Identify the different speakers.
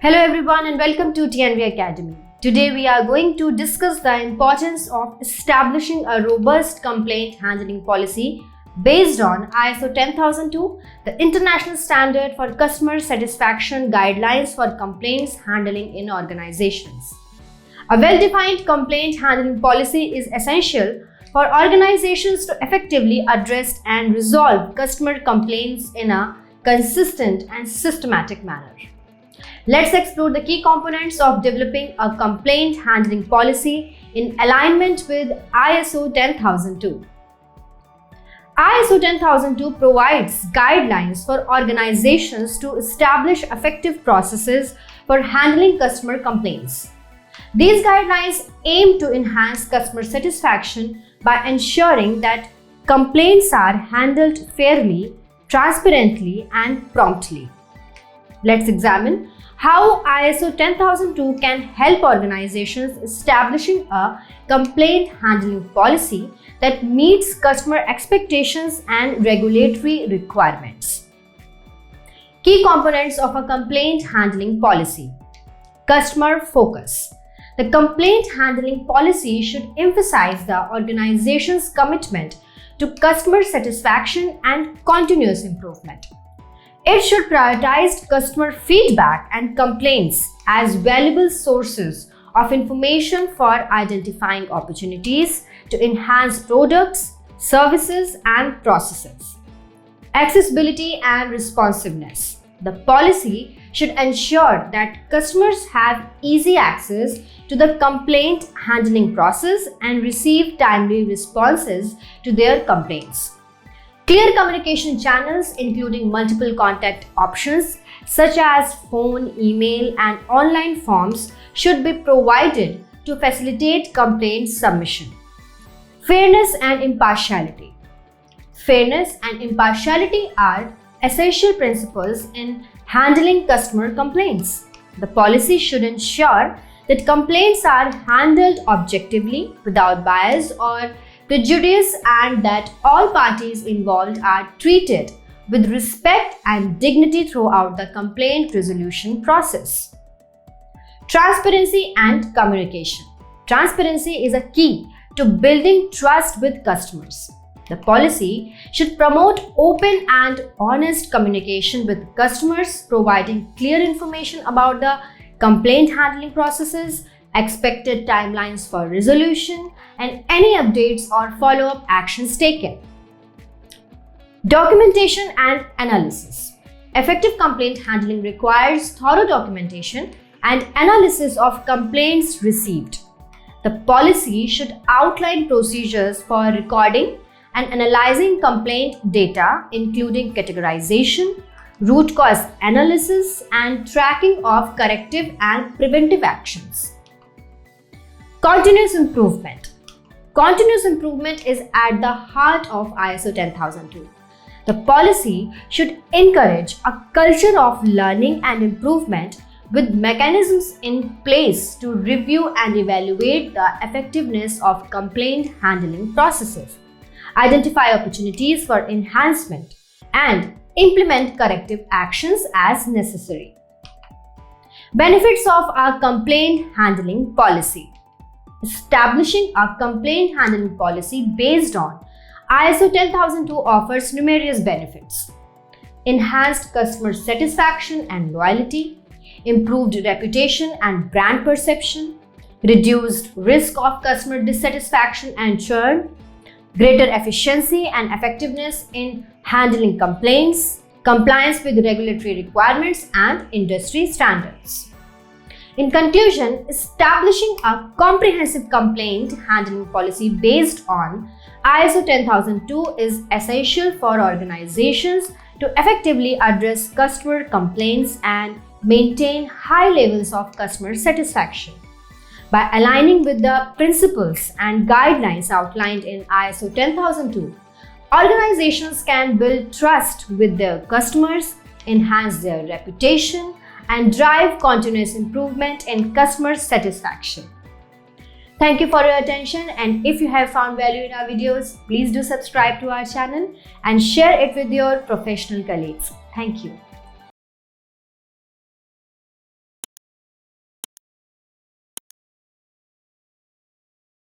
Speaker 1: Hello everyone and welcome to TNV Academy. Today we are going to discuss the importance of establishing a robust complaint handling policy based on ISO 10002, the international standard for customer satisfaction guidelines for complaints handling in organizations. A well-defined complaint handling policy is essential for organizations to effectively address and resolve customer complaints in a consistent and systematic manner. Let's explore the key components of developing a complaint handling policy in alignment with ISO 10002. ISO 10002 provides guidelines for organizations to establish effective processes for handling customer complaints. These guidelines aim to enhance customer satisfaction by ensuring that complaints are handled fairly, transparently, and promptly. Let's examine how ISO 10002 can help organizations establishing a complaint handling policy that meets customer expectations and regulatory requirements. Key components of a complaint handling policy. Customer focus. The complaint handling policy should emphasize the organization's commitment to customer satisfaction and continuous improvement. It should prioritize customer feedback and complaints as valuable sources of information for identifying opportunities to enhance products, services, and processes. Accessibility and responsiveness. The policy should ensure that customers have easy access to the complaint handling process and receive timely responses to their complaints. Clear communication channels, including multiple contact options such as phone, email, and online forms, should be provided to facilitate complaint submission. Fairness and impartiality. Fairness and impartiality are essential principles in handling customer complaints. The policy should ensure that complaints are handled objectively, without bias or prejudice, and that all parties involved are treated with respect and dignity throughout the complaint resolution process. Transparency and communication. Transparency is a key to building trust with customers. The policy should promote open and honest communication with customers, providing clear information about the complaint handling processes, expected timelines for resolution, and any updates or follow-up actions taken. Documentation and analysis. Effective complaint handling requires thorough documentation and analysis of complaints received. The policy should outline procedures for recording and analyzing complaint data, including categorization, root cause analysis, and tracking of corrective and preventive actions. Continuous improvement. Continuous improvement is at the heart of ISO 10002. The policy should encourage a culture of learning and improvement with mechanisms in place to review and evaluate the effectiveness of complaint handling processes, identify opportunities for enhancement, and implement corrective actions as necessary. Benefits of a complaint handling policy. Establishing a complaint handling policy based on ISO 10002 offers numerous benefits: enhanced customer satisfaction and loyalty, improved reputation and brand perception, reduced risk of customer dissatisfaction and churn, greater efficiency and effectiveness in handling complaints, compliance with regulatory requirements and industry standards. In conclusion, establishing a comprehensive complaint handling policy based on ISO 10002 is essential for organizations to effectively address customer complaints and maintain high levels of customer satisfaction. By aligning with the principles and guidelines outlined in ISO 10002, organizations can build trust with their customers, enhance their reputation, and drive continuous improvement in customer satisfaction. Thank you for your attention, and if you have found value in our videos, please do subscribe to our channel and share it with your professional colleagues. Thank you.